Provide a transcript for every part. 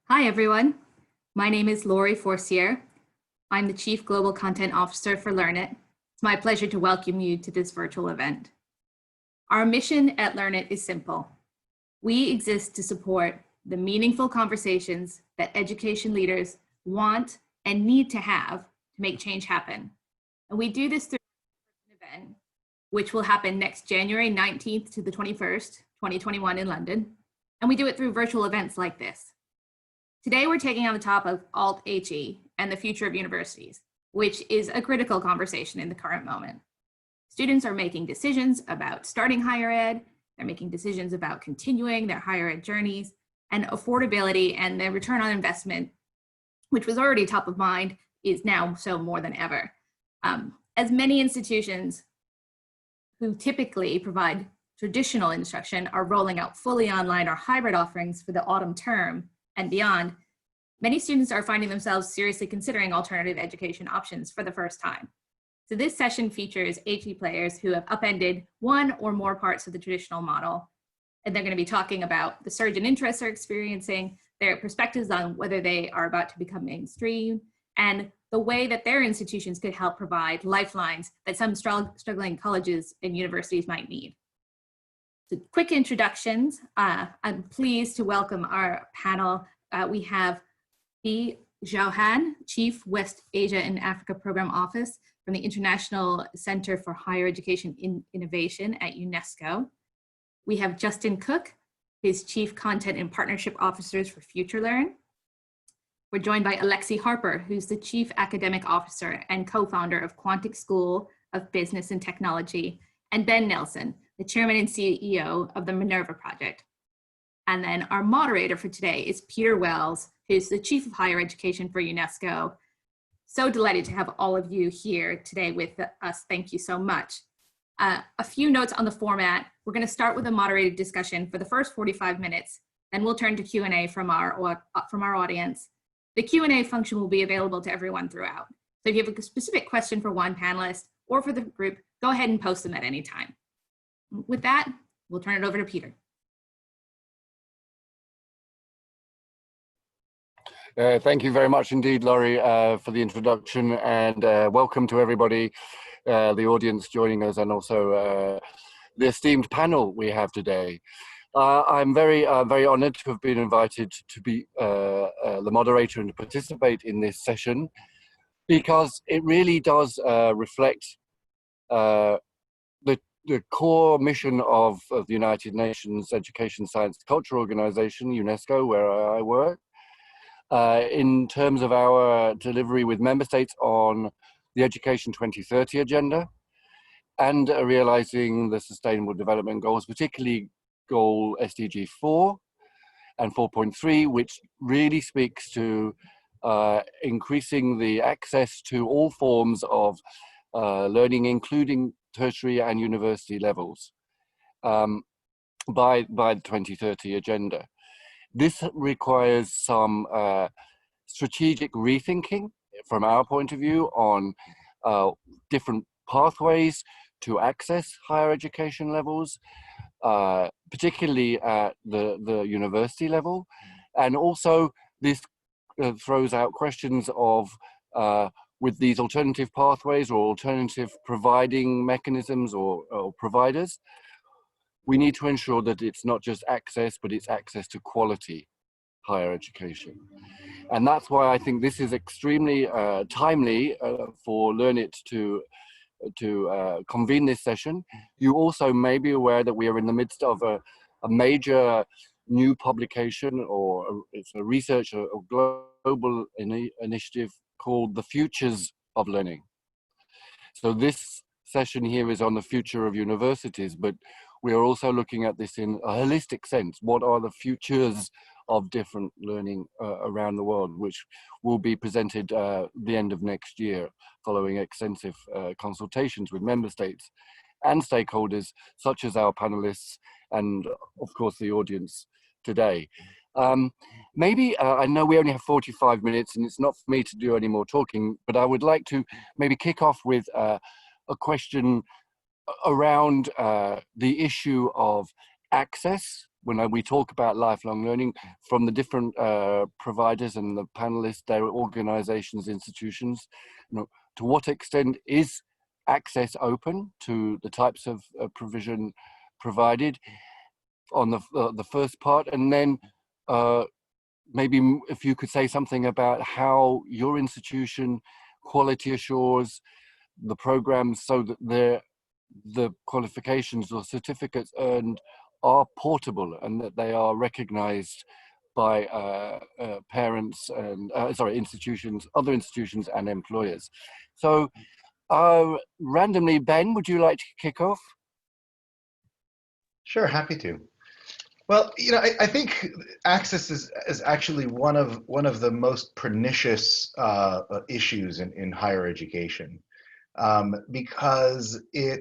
Hi, everyone. My name is Lori Forcier. I'm the Chief Global Content Officer for LearnIt. It's my pleasure to welcome you to this virtual event. Our mission at LearnIt is simple. We exist to support the meaningful conversations that education leaders want and need to have to make change happen. And we do this through an event, which will happen next January 19th to the 21st, 2021 in London. And we do it through virtual events like this. Today, we're taking on the top of Alt-HE and the future of universities, which is a critical conversation in the current moment. Students are making decisions about starting higher ed, they're making decisions about continuing their higher ed journeys, and affordability and the return on investment, which was already top of mind, is now so more than ever. As many institutions who typically provide traditional instruction are rolling out fully online or hybrid offerings for the autumn term and beyond, many students are finding themselves seriously considering alternative education options for the first time. So this session features HE players who have upended one or more parts of the traditional model, and they're going to be talking about the surge in interest they're experiencing, their perspectives on whether they are about to become mainstream, and the way that their institutions could help provide lifelines that some struggling colleges and universities might need. So quick introductions. I'm pleased to welcome our panel. We have Bi Zhao, Chief West Asia and Africa Program Office from the International Center for Higher Education Innovation at UNESCO. We have Justin Cook, his Chief Content and Partnership Officers for FutureLearn. We're joined by Alexi Harper, who's the Chief Academic Officer and co-founder of Quantic School of Business and Technology, and Ben Nelson, the Chairman and CEO of the Minerva Project. And then our moderator for today is Peter Wells, who's the Chief of Higher Education for UNESCO. So delighted to have all of you here today with us. Thank you so much. A few notes on the format. We're going to start with a moderated discussion for the first 45 minutes, then we'll turn to Q&A from our audience. The Q&A function will be available to everyone throughout. So if you have a specific question for one panelist or for the group, go ahead and post them at any time. With that, we'll turn it over to Peter. Thank you very much indeed, Laurie, for the introduction, and welcome to everybody, the audience joining us, and also the esteemed panel we have today. I'm very honored to have been invited to be the moderator and to participate in this session, because it really does reflect the core mission of the United Nations Education, Science, and Culture Organization, UNESCO, where I work, in terms of our delivery with member states on the Education 2030 agenda and realizing the Sustainable Development Goals, particularly goal SDG 4 and 4.3, which really speaks to increasing the access to all forms of learning, including tertiary and university levels, by the 2030 agenda. This requires some strategic rethinking from our point of view on different pathways to access higher education levels, particularly at the university level. And also this throws out questions of with these alternative pathways or alternative providing mechanisms or providers, we need to ensure that it's not just access, but it's access to quality higher education. And that's why I think this is extremely timely for LearnIt to convene this session. You also may be aware that we are in the midst of a major new publication, or it's a research, a global initiative called The Futures of Learning. So this session here is on the future of universities, but we are also looking at this in a holistic sense. What are the futures of different learning around the world, which will be presented the end of next year, following extensive consultations with member states and stakeholders, such as our panelists and, of course, the audience today. Maybe, I know we only have 45 minutes and it's not for me to do any more talking, but I would like to maybe kick off with a question around the issue of access when we talk about lifelong learning from the different providers and the panelists, their organizations, institutions, to what extent is access open to the types of provision provided on the first part, and then maybe if you could say something about how your institution quality assures the programs so that the qualifications or certificates earned are portable and that they are recognized by parents and institutions, other institutions and employers. So randomly, Ben, would you like to kick off? Sure, happy to. Well, I think access is actually one of the most pernicious issues in higher education, because it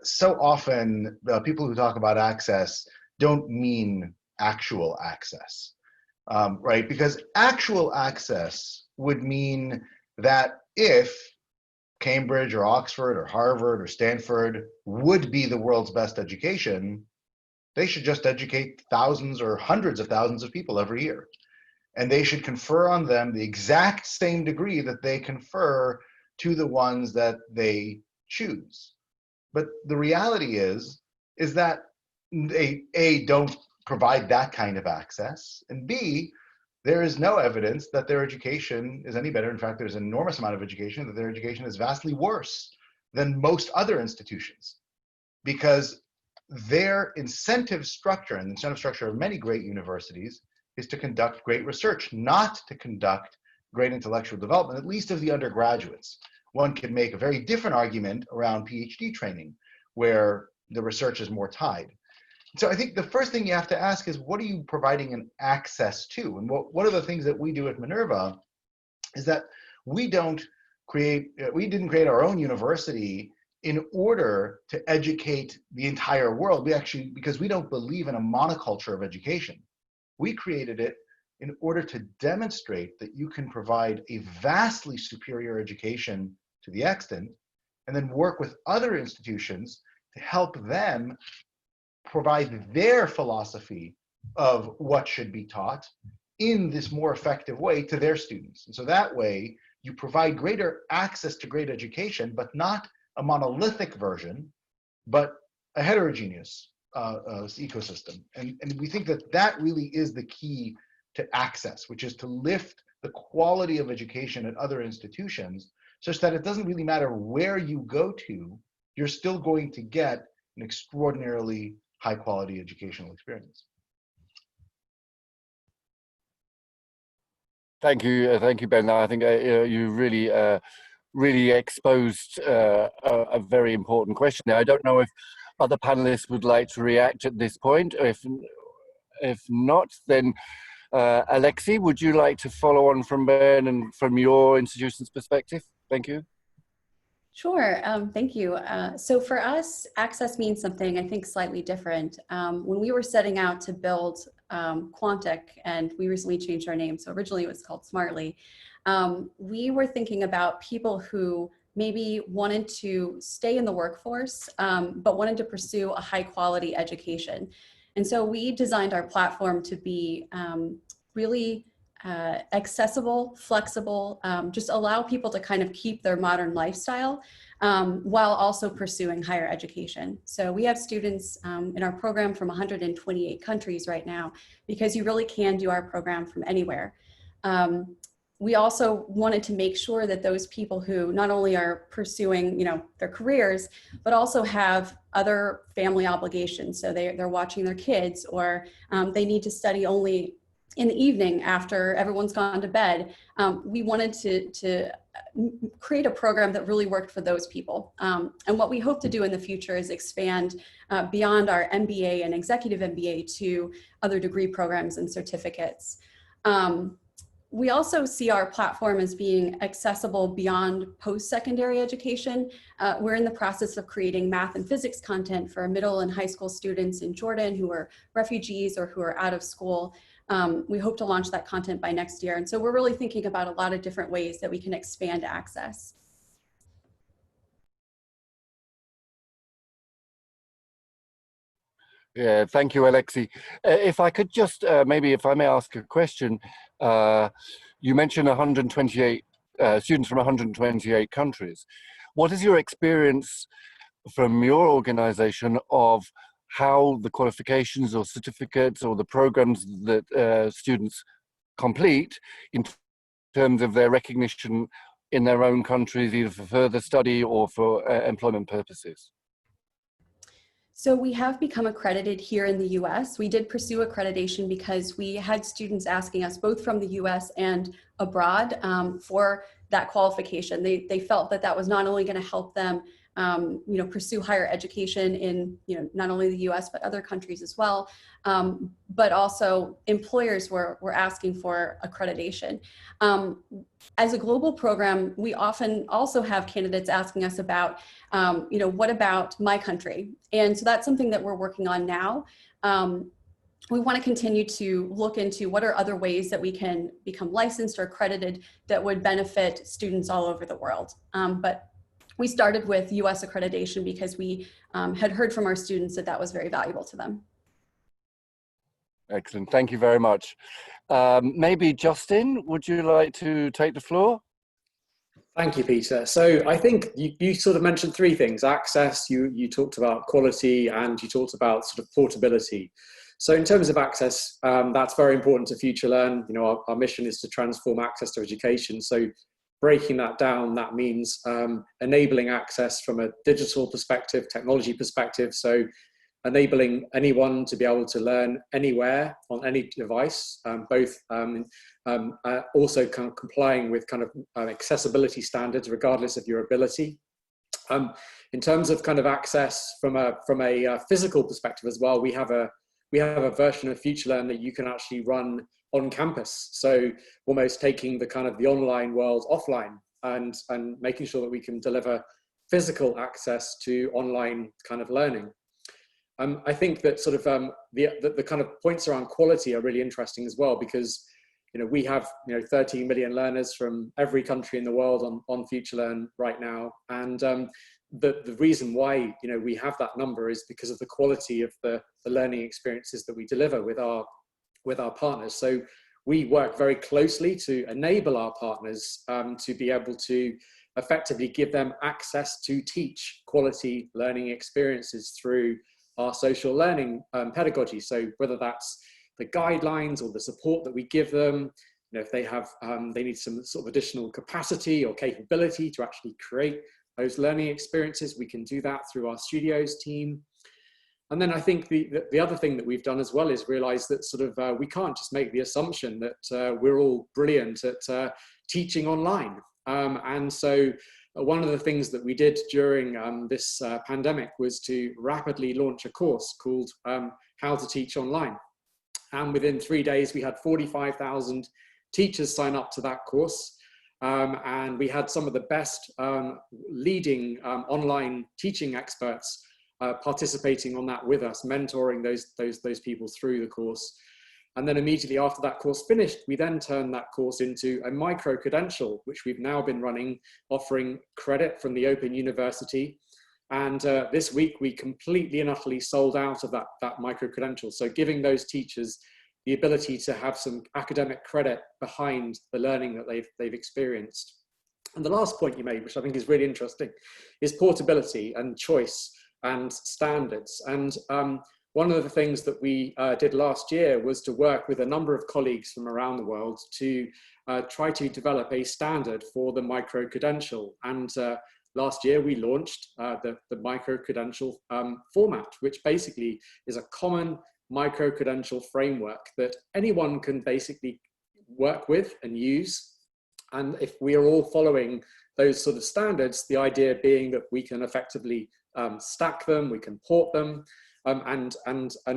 so often people who talk about access don't mean actual access, right? Because actual access would mean that if Cambridge or Oxford or Harvard or Stanford would be the world's best education, they should just educate thousands or hundreds of thousands of people every year. And they should confer on them the exact same degree that they confer to the ones that they choose. But the reality is that they, A, don't provide that kind of access, and B, there is no evidence that their education is any better. In fact, there's an enormous amount of education that their education is vastly worse than most other institutions, because their incentive structure, and the incentive structure of many great universities, is to conduct great research, not to conduct great intellectual development, at least of the undergraduates. One could make a very different argument around PhD training, where the research is more tied. So I think the first thing you have to ask is, what are you providing an access to? And one of the things that we do at Minerva is that we didn't create our own university in order to educate the entire world. Because we don't believe in a monoculture of education. We created it in order to demonstrate that you can provide a vastly superior education to the extant, and then work with other institutions to help them provide their philosophy of what should be taught in this more effective way to their students. And so that way you provide greater access to great education, but not a monolithic version, but a heterogeneous ecosystem. And we think that that really is the key to access, which is to lift the quality of education at other institutions such that it doesn't really matter where you go to, you're still going to get an extraordinarily high quality educational experience. Thank you, Ben. I think you really exposed a very important question. I don't know if other panelists would like to react at this point. If not, then Alexi, would you like to follow on from Ben and from your institution's perspective? Thank you. Sure, thank you. So for us, access means something, I think, slightly different. When we were setting out to build Quantic, and we recently changed our name, so originally it was called Smartly, we were thinking about people who maybe wanted to stay in the workforce, but wanted to pursue a high quality education. And so we designed our platform to be really accessible, flexible, just allow people to kind of keep their modern lifestyle while also pursuing higher education. So we have students in our program from 128 countries right now, because you really can do our program from anywhere. We also wanted to make sure that those people who not only are pursuing, their careers, but also have other family obligations. So they're watching their kids, or they need to study only in the evening after everyone's gone to bed. We wanted to create a program that really worked for those people. And what we hope to do in the future is expand beyond our MBA and executive MBA to other degree programs and certificates. We also see our platform as being accessible beyond post-secondary education. We're in the process of creating math and physics content for middle and high school students in Jordan who are refugees or who are out of school. We hope to launch that content by next year. And so we're really thinking about a lot of different ways that we can expand access. Yeah, thank you, Alexi. If I could just, maybe if I may ask a question, you mentioned 128 students from 128 countries. What is your experience from your organization of how the qualifications or certificates or the programs that students complete in terms of their recognition in their own countries, either for further study or for employment purposes? So we have become accredited here in the US. We did pursue accreditation because we had students asking us both from the US and abroad for that qualification. They felt that that was not only going to help them pursue higher education in not only the US but other countries as well, but also employers were asking for accreditation. As a global program, we often also have candidates asking us about, what about my country? And so that's something that we're working on now. We want to continue to look into what are other ways that we can become licensed or accredited that would benefit students all over the world. But we started with US accreditation because we had heard from our students that that was very valuable to them. Excellent, thank you very much. Maybe Justin, would you like to take the floor? Thank you, Peter. So I think you sort of mentioned three things: access, you talked about quality, and you talked about sort of portability. So in terms of access, that's very important to Future Learn. Our mission is to transform access to education. So breaking that down, that means enabling access from a digital perspective, technology perspective. So enabling anyone to be able to learn anywhere on any device, both also kind of complying with kind of accessibility standards regardless of your ability. In terms of kind of access from a physical perspective as well, we have a version of Future Learn that you can actually run on campus. So almost taking the kind of the online world offline and making sure that we can deliver physical access to online kind of learning. I think that sort of the kind of points around quality are really interesting as well, because we have 13 million learners from every country in the world on Future Learn right now, and the reason why we have that number is because of the quality of the learning experiences that we deliver with our partners. So we work very closely to enable our partners to be able to effectively give them access to teach quality learning experiences through our social learning pedagogy. So whether that's the guidelines or the support that we give them, if they have they need some sort of additional capacity or capability to actually create those learning experiences, we can do that through our studios team. And then I think the other thing that we've done as well is realize that sort of we can't just make the assumption that we're all brilliant at teaching online. And so one of the things that we did during this pandemic was to rapidly launch a course called How to Teach Online. And within 3 days, we had 45,000 teachers sign up to that course. And we had some of the best leading online teaching experts participating on that with us, mentoring those people through the course. And then immediately after that course finished, we then turned that course into a micro-credential, which we've now been running, offering credit from the Open University. And this week, we completely and utterly sold out of that micro-credential. So giving those teachers the ability to have some academic credit behind the learning that they've experienced. And the last point you made, which I think is really interesting, is portability and choice and standards. And one of the things that we did last year was to work with a number of colleagues from around the world to try to develop a standard for the micro-credential. And last year we launched the micro-credential format, which basically is a common micro-credential framework that anyone can basically work with and use. And if we are all following those sort of standards, the idea being that we can effectively stack them, we can port them, and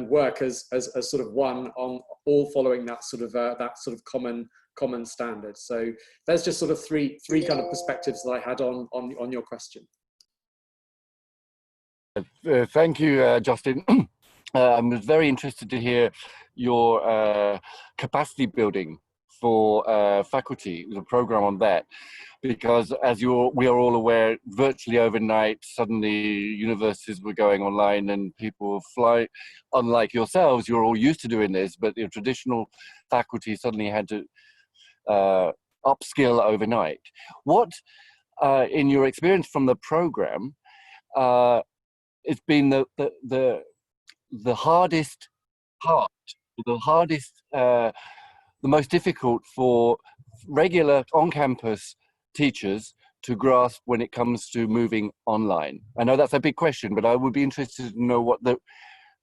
work as sort of one on all following that sort of common standard. So there's just sort of three kind of perspectives that I had on your question. Thank you, Justin. I'm very interested to hear your capacity building for faculty, the program on that, because as we are all aware, virtually overnight, suddenly universities were going online and people fly. Unlike yourselves, you're all used to doing this, but the traditional faculty suddenly had to upskill overnight. What, in your experience from the program, it's been the hardest part, the most difficult for regular on-campus teachers to grasp when it comes to moving online? I know that's a big question, but I would be interested to know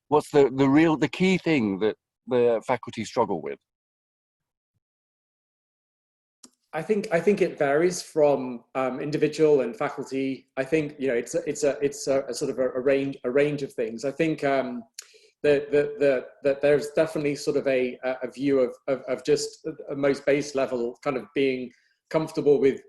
what's the key thing that the faculty struggle with. I think it varies from individual and faculty. I think it's a sort of a range of things. I think that there's definitely sort of a view of just a most base level kind of being comfortable with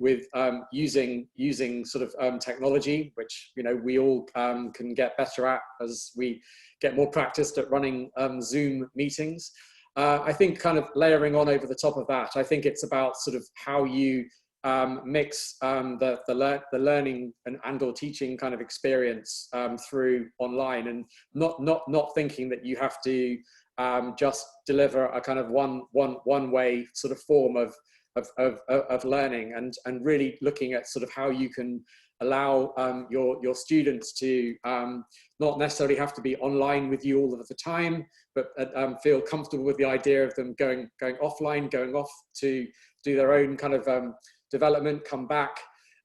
using sort of technology, which we all can get better at as we get more practiced at running Zoom meetings. I think kind of layering on over the top of that, I think it's about sort of how you mix the learning and or teaching kind of experience through online, and not thinking that you have to just deliver a kind of one way sort of form of learning, and really looking at sort of how you can allow your students to not necessarily have to be online with you all of the time, but feel comfortable with the idea of them going offline, going off to do their own kind of development, come back,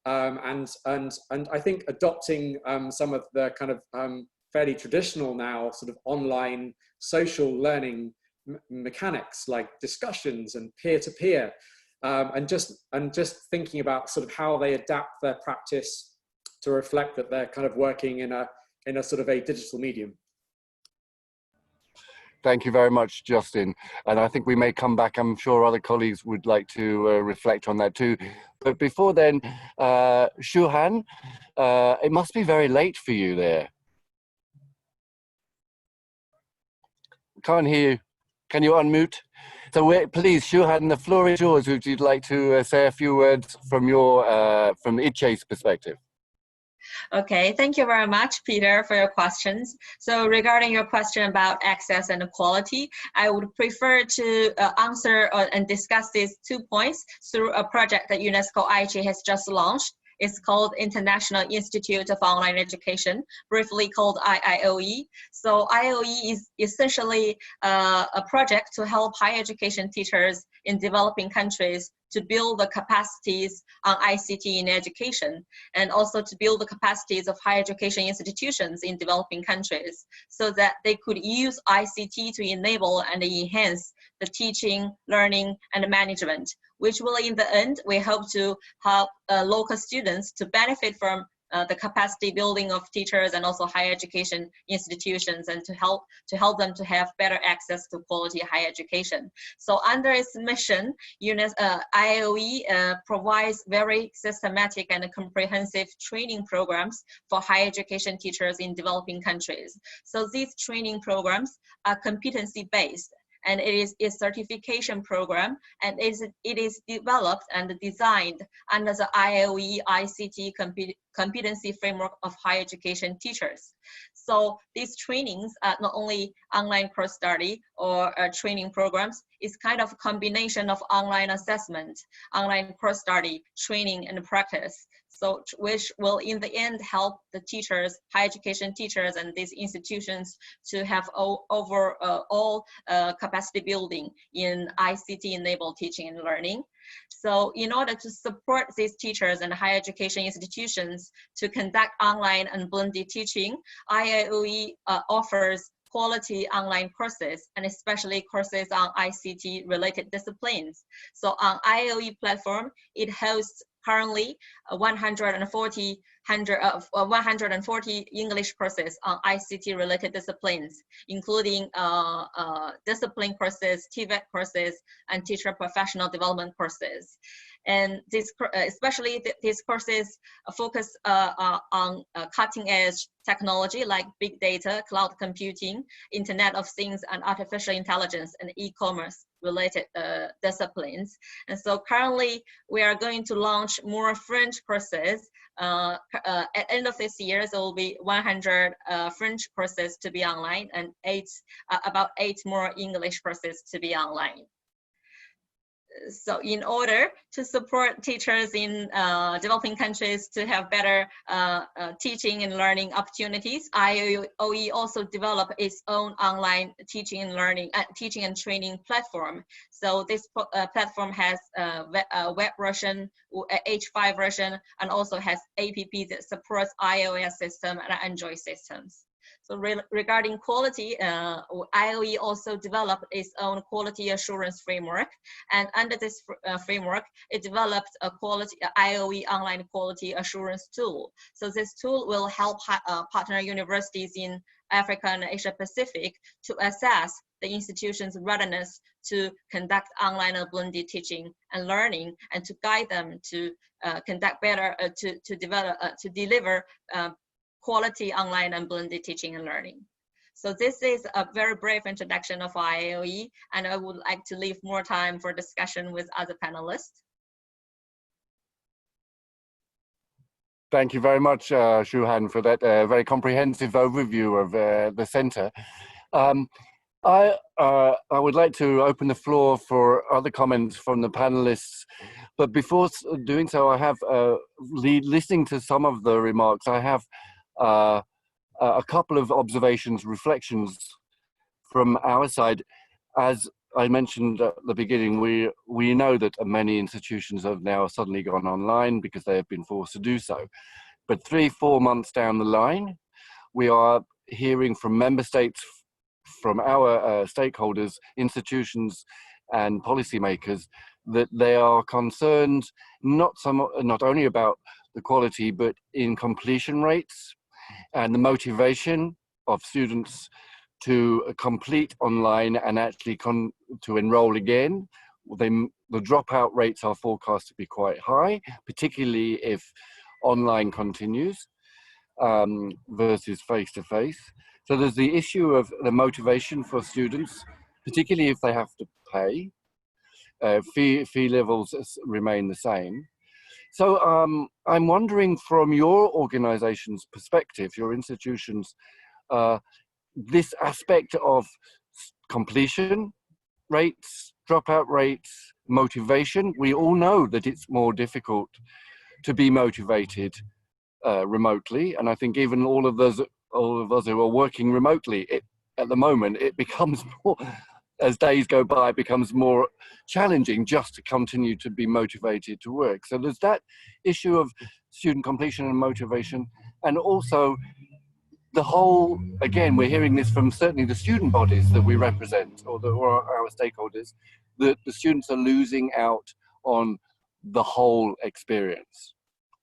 and I think adopting some of the kind of fairly traditional now sort of online social learning mechanics like discussions and peer-to-peer, and just thinking about sort of how they adapt their practice to reflect that they're kind of working in a sort of a digital medium. Thank you very much, Justin. And I think we may come back. I'm sure other colleagues would like to reflect on that too. But before then, Shuhan, it must be very late for you there. Can't hear you. Can you unmute? So please, Shuhan, the floor is yours. Would you like to say a few words from your from ICHE's perspective? Okay, thank you very much, Peter, for your questions. So regarding your question about access and quality, I would prefer to answer and discuss these 2 points through a project that UNESCO ICHE has just launched. It's called International Institute of Online Education, briefly called IIOE. So IIOE is essentially a project to help higher education teachers in developing countries to build the capacities on ICT in education, and also to build the capacities of higher education institutions in developing countries so that they could use ICT to enable and enhance the teaching, learning, and management, which will in the end, we hope to help local students to benefit from the capacity building of teachers and also higher education institutions, and to help them to have better access to quality higher education. So under its mission, IIOE provides very systematic and comprehensive training programs for higher education teachers in developing countries. So these training programs are competency-based, and it is a certification program, and it is developed and designed under the IIOE ICT competency framework of higher education teachers. So these trainings are not only online course study or training programs, it's kind of a combination of online assessment, online course study, training, and practice. So which will in the end help the teachers, higher education teachers and these institutions to have overall capacity building in ICT enabled teaching and learning. So in order to support these teachers and higher education institutions to conduct online and blended teaching, IIOE offers quality online courses, and especially courses on ICT related disciplines. So on IIOE platform, it hosts currently 140 140 English courses on ICT-related disciplines, including discipline courses, TVET courses, and teacher professional development courses. And especially these courses focus on cutting-edge technology like big data, cloud computing, Internet of Things, and artificial intelligence, and e-commerce related disciplines. And so currently, we are going to launch more French courses. At the end of this year, there will be 100 French courses to be online, and about 8 more English courses to be online. So in order to support teachers in developing countries to have better teaching and learning opportunities, IOE also developed its own online teaching and learning, teaching and training platform. So this platform has a web version, H5 version, and also has app that supports iOS system and Android systems. So regarding quality, IOE also developed its own quality assurance framework. And under this framework, it developed a IOE online quality assurance tool. So this tool will help partner universities in Africa and Asia Pacific to assess the institution's readiness to conduct online and blended teaching and learning, and to guide them to conduct better, to deliver quality online and blended teaching and learning. So this is a very brief introduction of IOE, and I would like to leave more time for discussion with other panelists. Thank you very much, Shuhan, for that very comprehensive overview of the center. I would like to open the floor for other comments from the panelists, but before doing so, I have, listening to some of the remarks, I have a couple of observations, reflections from our side. As I mentioned at the beginning, we know that many institutions have now suddenly gone online because they have been forced to do so. But 3-4 months down the line, we are hearing from member states, from our stakeholders, institutions and policymakers, that they are concerned not only about the quality, but in completion rates and the motivation of students to complete online and actually to enroll again. The dropout rates are forecast to be quite high, particularly if online continues versus face-to-face. So there's the issue of the motivation for students, particularly if they have to pay. Fee levels remain the same. So I'm wondering, from your organization's perspective, your institution's, this aspect of completion rates, dropout rates, motivation. We all know that it's more difficult to be motivated remotely, and I think even all of us who are working remotely, at the moment, it becomes more, as days go by, it becomes more challenging just to continue to be motivated to work. So there's that issue of student completion and motivation, and also the whole, again, we're hearing this from certainly the student bodies that we represent, or our stakeholders, that the students are losing out on the whole experience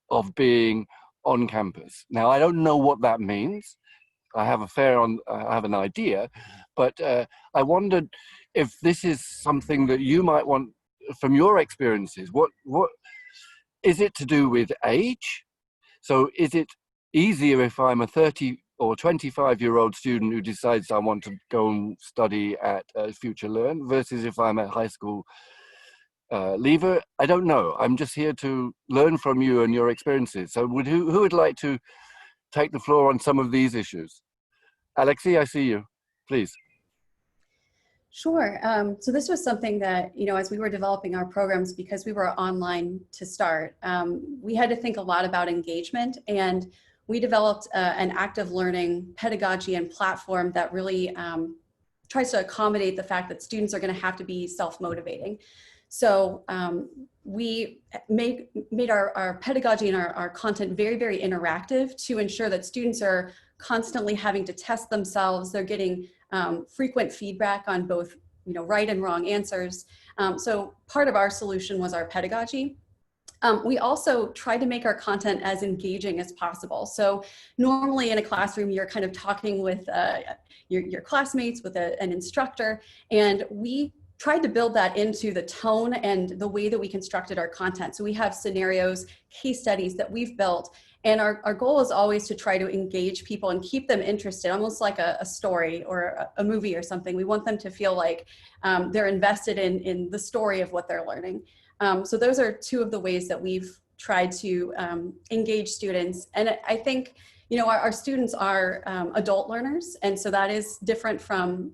of being on campus. Now, I don't know what that means. I have an idea, but I wondered if this is something that you might want, from your experiences, what is it to do with age? So is it easier if I'm a 30 or 25-year-old student who decides I want to go and study at Future Learn versus if I'm a high school leaver? I don't know. I'm just here to learn from you and your experiences. So who would like to take the floor on some of these issues? Alexi, I see you. Please. Sure. So this was something that, as we were developing our programs, because we were online to start, we had to think a lot about engagement, and we developed an active learning pedagogy and platform that really tries to accommodate the fact that students are going to have to be self-motivating. So we made our pedagogy and our content very, very interactive to ensure that students are constantly having to test themselves. They're getting frequent feedback on both, right and wrong answers. So part of our solution was our pedagogy. We also try to make our content as engaging as possible. So normally in a classroom, you're kind of talking with your classmates, with an instructor, and we tried to build that into the tone and the way that we constructed our content. So we have scenarios, case studies that we've built, and our goal is always to try to engage people and keep them interested, almost like a story or a movie or something. We want them to feel like they're invested in the story of what they're learning. So those are two of the ways that we've tried to engage students. And I think, you know, our students are adult learners, and so that is different from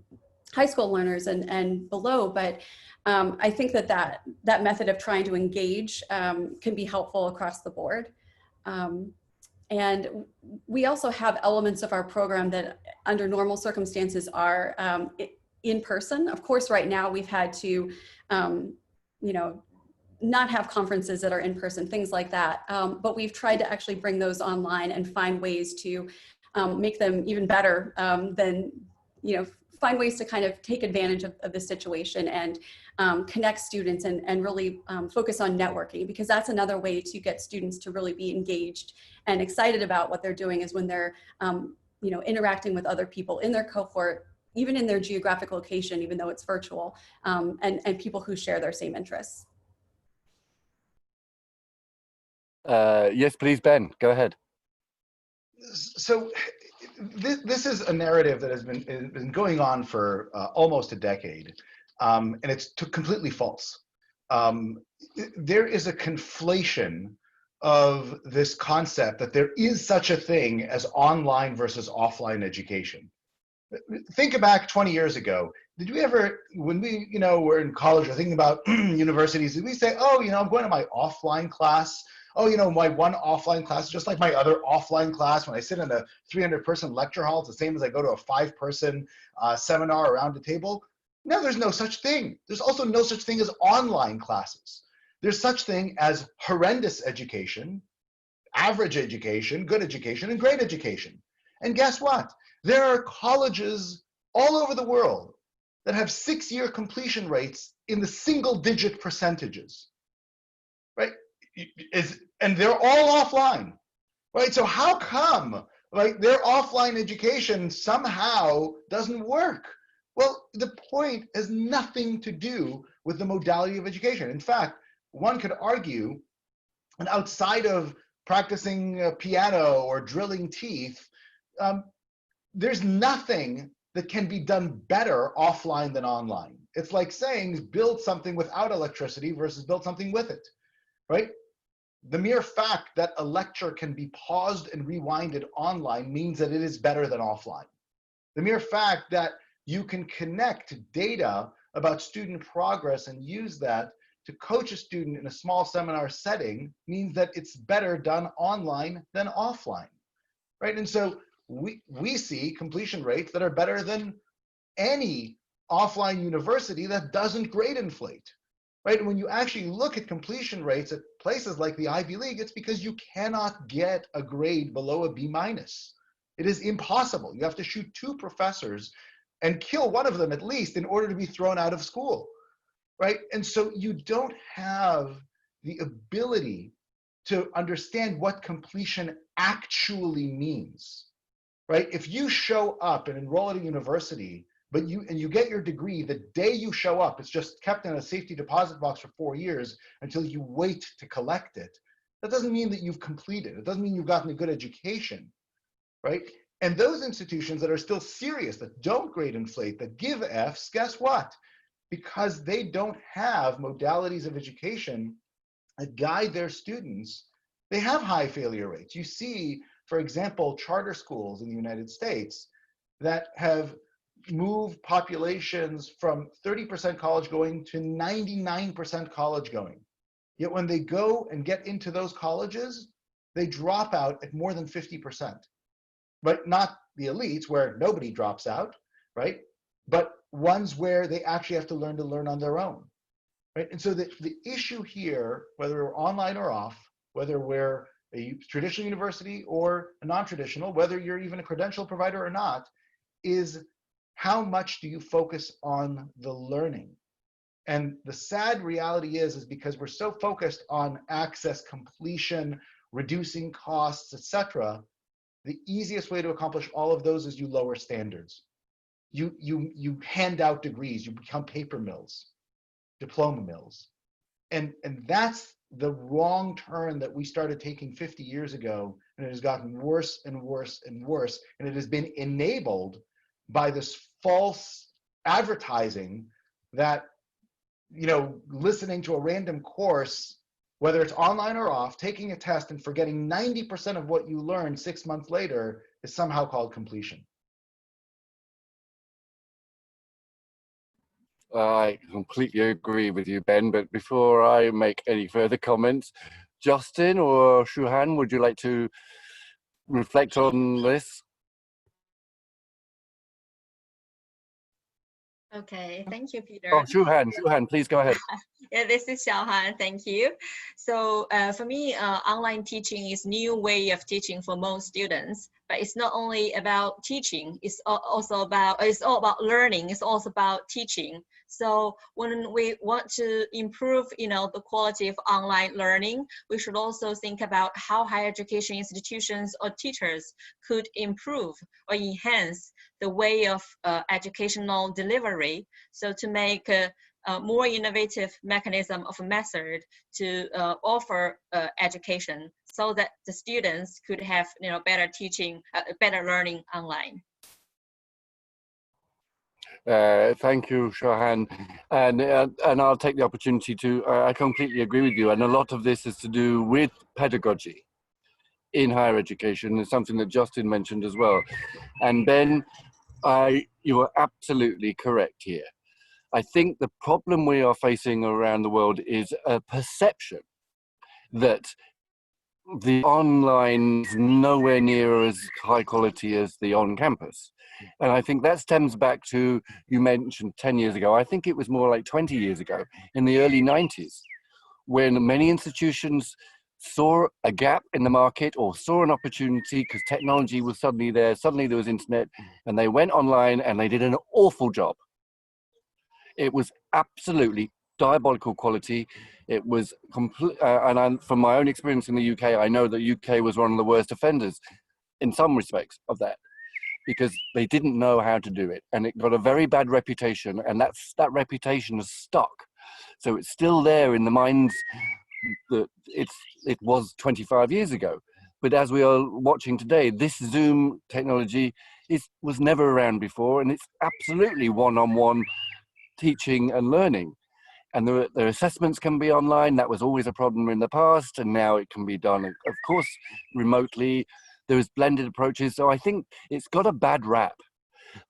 high school learners and below, but I think that method of trying to engage can be helpful across the board. And we also have elements of our program that under normal circumstances are in person. Of course, right now we've had to, you know, not have conferences that are in person, things like that. But we've tried to actually bring those online and find ways to make them even better than, you know, find ways to kind of take advantage of the situation and connect students and really focus on networking, because that's another way to get students to really be engaged and excited about what they're doing is when they're, you know, interacting with other people in their cohort, even in their geographic location, even though it's virtual, and people who share their same interests. Yes, please, Ben, go ahead. So this is a narrative that has been going on for almost a decade, and it's completely false. There is a conflation of this concept that there is such a thing as online versus offline education. Think back 20 years ago. Did we ever, when we, you know, were in college or thinking about universities, did we say, oh, you know, I'm going to my offline class? Oh, you know, my one offline class is just like my other offline class. When I sit in a 300-person lecture hall, it's the same as I go to a 5-person seminar around a table. No, there's no such thing. There's also no such thing as online classes. There's such thing as horrendous education, average education, good education, and great education. And guess what? There are colleges all over the world that have 6-year completion rates in the single-digit percentages, right? And they're all offline, right? So how come, like, their offline education somehow doesn't work? Well, the point has nothing to do with the modality of education. In fact, one could argue, and outside of practicing piano or drilling teeth, there's nothing that can be done better offline than online. It's like saying build something without electricity versus build something with it, right? The mere fact that a lecture can be paused and rewinded online means that it is better than offline. The mere fact that you can connect data about student progress and use that to coach a student in a small seminar setting means that it's better done online than offline, right? And so we see completion rates that are better than any offline university that doesn't grade inflate, right? And when you actually look at completion rates at places like the Ivy League, it's because you cannot get a grade below a B-. It is impossible. You have to shoot 2 professors and kill one of them at least in order to be thrown out of school, right? And so you don't have the ability to understand what completion actually means, right? If you show up and enroll at a university, but you get your degree the day you show up, it's just kept in a safety deposit box for 4 years until you wait to collect it. That doesn't mean that you've completed. It doesn't mean you've gotten a good education, right? And those institutions that are still serious, that don't grade inflate, that give Fs, guess what? Because they don't have modalities of education that guide their students, they have high failure rates. You see, for example, charter schools in the United States that have moved populations from 30% college going to 99% college going. Yet when they go and get into those colleges, they drop out at more than 50%. But not the elites where nobody drops out, right? But ones where they actually have to learn on their own, right? And so the issue here, whether we're online or off, whether we're a traditional university or a non-traditional, whether you're even a credential provider or not, is how much do you focus on the learning? And the sad reality is because we're so focused on access, completion, reducing costs, etc., the easiest way to accomplish all of those is you lower standards. You hand out degrees, you become paper mills, diploma mills. And that's the wrong turn that we started taking 50 years ago, and it has gotten worse and worse and worse. And it has been enabled by this false advertising that, you know, listening to a random course, whether it's online or off, taking a test and forgetting 90% of what you learned 6 months later is somehow called completion. I completely agree with you, Ben, but before I make any further comments, Justin or Shuhan, would you like to reflect on this? Okay, thank you, Peter. Oh, Shuhan, please go ahead. Yeah, this is Xiaohan. Thank you. So for me, online teaching is new way of teaching for most students. But it's not only about teaching. It's all about learning. It's also about teaching. So when we want to improve, the quality of online learning, we should also think about how higher education institutions or teachers could improve or enhance the way of educational delivery. So to make a more innovative mechanism of a method to offer education, so that the students could have better teaching, better learning online. Thank you, Shahan, and I'll take the opportunity to. I completely agree with you, and a lot of this is to do with pedagogy in higher education. It's something that Justin mentioned as well, and Ben, you are absolutely correct here. I think the problem we are facing around the world is a perception that the online is nowhere near as high quality as the on campus. And I think that stems back to, you mentioned 10 years ago, I think it was more like 20 years ago, in the early 90s, when many institutions saw a gap in the market or saw an opportunity because technology was suddenly there, suddenly there was internet, and they went online and they did an awful job. It was absolutely diabolical quality. It was complete, from my own experience in the UK, I know that UK was one of the worst offenders in some respects of that, because they didn't know how to do it, and it got a very bad reputation, and that reputation is stuck. So it's still there in the minds that it was 25 years ago. But as we are watching today, this Zoom technology was never around before, and it's absolutely one-on-one teaching and learning. And the assessments can be online. That was always a problem in the past, and now it can be done, of course, remotely. There's blended approaches. So I think it's got a bad rap,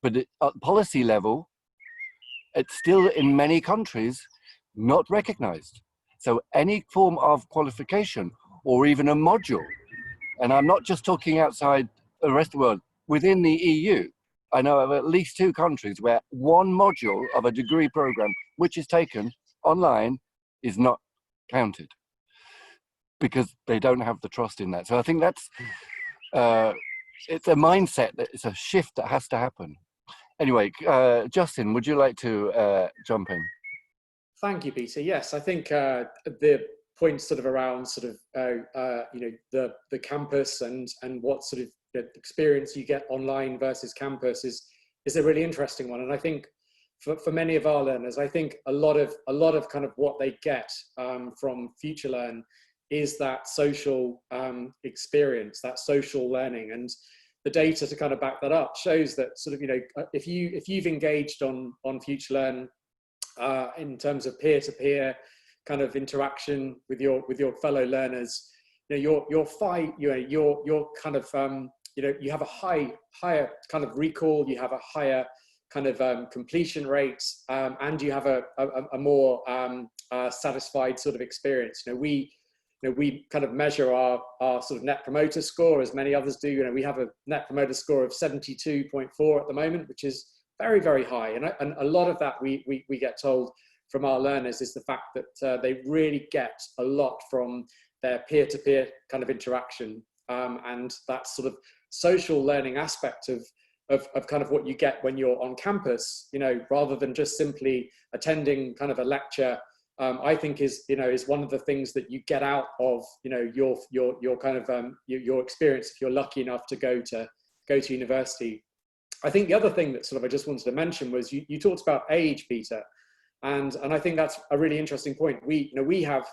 but at policy level, it's still in many countries not recognized. So any form of qualification or even a module, and I'm not just talking outside the rest of the world, within the EU, I know of at least 2 countries where one module of a degree program, which is taken online, is not counted because they don't have the trust in that. So I think that's, it's a mindset, it's a shift that has to happen. Anyway, Justin, would you like to jump in? Thank you, Peter. Yes, I think the points sort of around sort of, the campus and what sort of the experience you get online versus campus is a really interesting one. And I think for many of our learners, I think a lot of kind of what they get from FutureLearn is that social experience, that social learning. And the data to kind of back that up shows that sort of, if you've engaged on FutureLearn in terms of peer-to-peer kind of interaction with your fellow learners, your kind of you have a higher kind of recall, you have a higher kind of completion rate, and you have a more satisfied sort of experience. We kind of measure our sort of net promoter score, as many others do. We have a net promoter score of 72.4 at the moment, which is very, very high. And a lot of that we get told from our learners is the fact that they really get a lot from their peer-to-peer kind of interaction, and that sort of social learning aspect of of kind of what you get when you're on campus, you know, rather than just simply attending kind of a lecture, I think is one of the things that you get out of, you know, your kind of your experience if you're lucky enough to go to university. I think the other thing that sort of I just wanted to mention was you talked about age, Peter, and I think that's a really interesting point. We have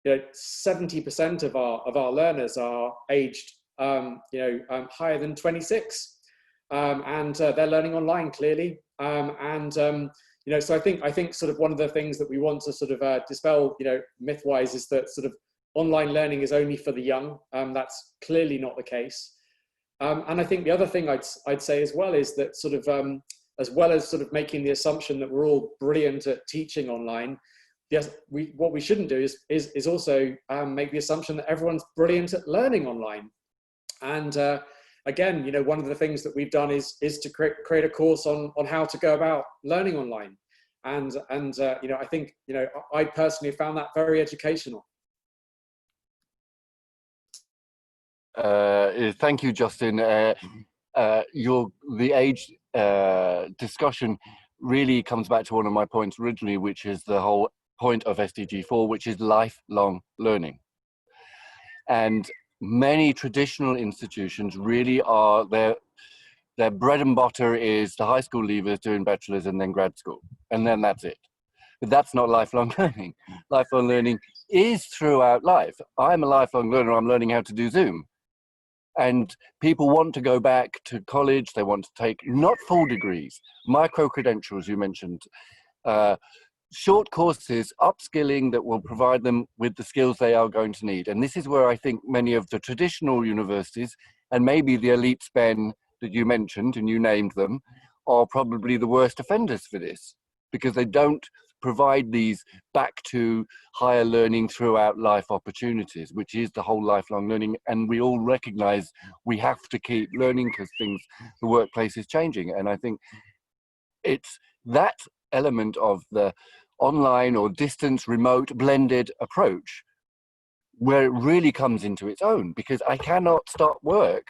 70% of our learners are aged higher than 26, and they're learning online clearly, so I think sort of one of the things that we want to sort of dispel, myth-wise, is that sort of online learning is only for the young. That's clearly not the case. And I think the other thing I'd say as well is that sort of, as well as sort of making the assumption that we're all brilliant at teaching online, yes, what we shouldn't do is also make the assumption that everyone's brilliant at learning online. And again, one of the things that we've done is to create a course on how to go about learning online. And I think, I personally found that very educational. Thank you, Justin. The age discussion really comes back to one of my points originally, which is the whole point of SDG 4, which is lifelong learning. And many traditional institutions really are, their bread and butter is the high school leavers doing bachelor's and then grad school, and then that's it. But that's not lifelong learning. Lifelong learning is throughout life. I'm a lifelong learner. I'm learning how to do Zoom. And people want to go back to college. They want to take not full degrees, micro-credentials you mentioned, short courses, upskilling that will provide them with the skills they are going to need. And this is where I think many of the traditional universities, and maybe the elite SPEN that you mentioned, and you named them, are probably the worst offenders for this, because they don't provide these back to higher learning throughout life opportunities, which is the whole lifelong learning. And we all recognize we have to keep learning because the workplace is changing. And I think it's that element of the online or distance, remote, blended approach where it really comes into its own, because I cannot start work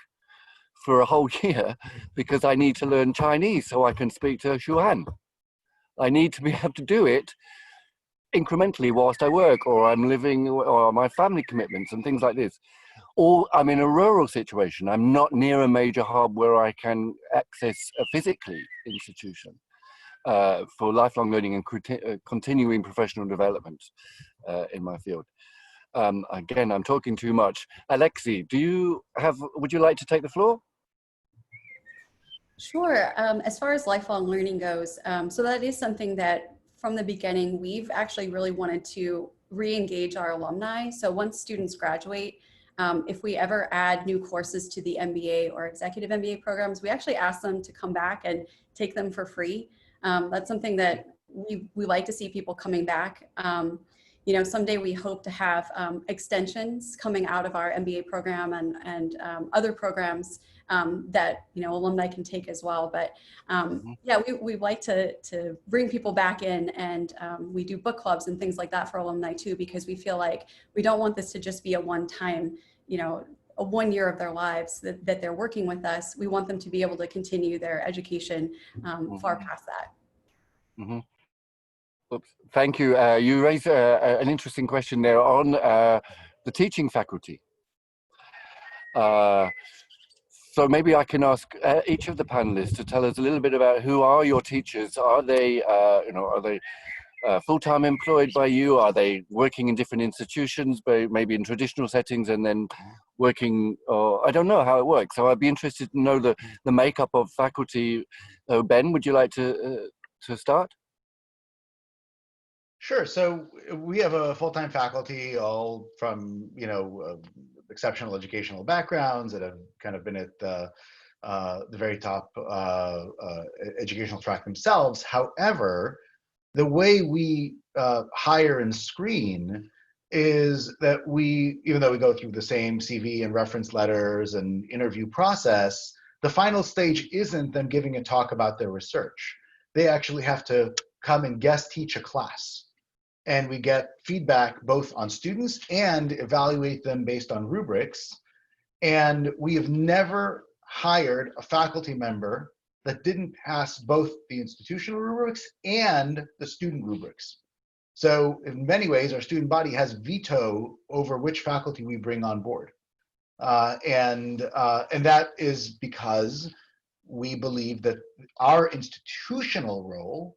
for a whole year because I need to learn Chinese so I can speak to Shuhan. I need to be able to do it incrementally whilst I work, or I'm living, or my family commitments and things like this. Or I'm in a rural situation. I'm not near a major hub where I can access a physically institution for lifelong learning and continuing professional development in my field. Again, I'm talking too much. Alexi, would you like to take the floor? Sure. As far as lifelong learning goes, so that is something that from the beginning, we've actually really wanted to re-engage our alumni. So once students graduate, if we ever add new courses to the MBA or executive MBA programs, we actually ask them to come back and take them for free. That's something that we like to see people coming back. Someday we hope to have extensions coming out of our MBA program and other programs that alumni can take as well. But yeah, we like to bring people back in, and we do book clubs and things like that for alumni too, because we feel like we don't want this to just be a one-time, a 1 year of their lives that they're working with us. We want them to be able to continue their education far past that. Mm-hmm. Oops. Thank you. You raised an interesting question there on the teaching faculty. So maybe I can ask each of the panelists to tell us a little bit about who are your teachers. Are they, full-time employed by you? Are they working in different institutions, but maybe in traditional settings, and then working? I don't know how it works. So I'd be interested to know the makeup of faculty. Ben, would you like to start? Sure. So we have a full-time faculty, all from exceptional educational backgrounds that have kind of been at the very top educational track themselves. However, the way we hire and screen is that even though we go through the same CV and reference letters and interview process, the final stage isn't them giving a talk about their research. They actually have to come and guest teach a class. And we get feedback both on students and evaluate them based on rubrics. And we have never hired a faculty member that didn't pass both the institutional rubrics and the student rubrics. So in many ways, our student body has veto over which faculty we bring on board. And that is because we believe that our institutional role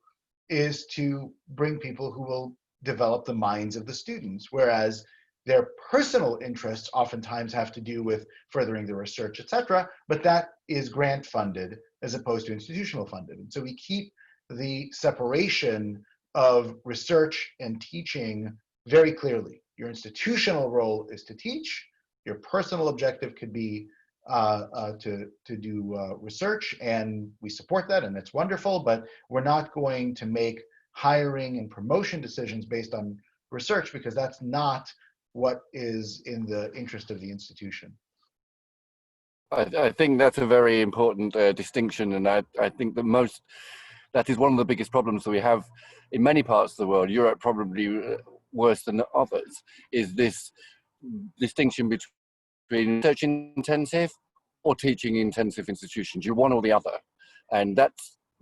is to bring people who will develop the minds of the students, whereas their personal interests oftentimes have to do with furthering the research, etc. But that is grant funded as opposed to institutional funded. And so we keep the separation of research and teaching very clearly. Your institutional role is to teach. Your personal objective could be to do research, and we support that, and it's wonderful, but we're not going to make hiring and promotion decisions based on research, because that's not what is in the interest of the institution. I think that's a very important distinction, and I think that is one of the biggest problems that we have in many parts of the world, Europe probably worse than others, is this distinction between research intensive or teaching intensive institutions. You're one or the other, and that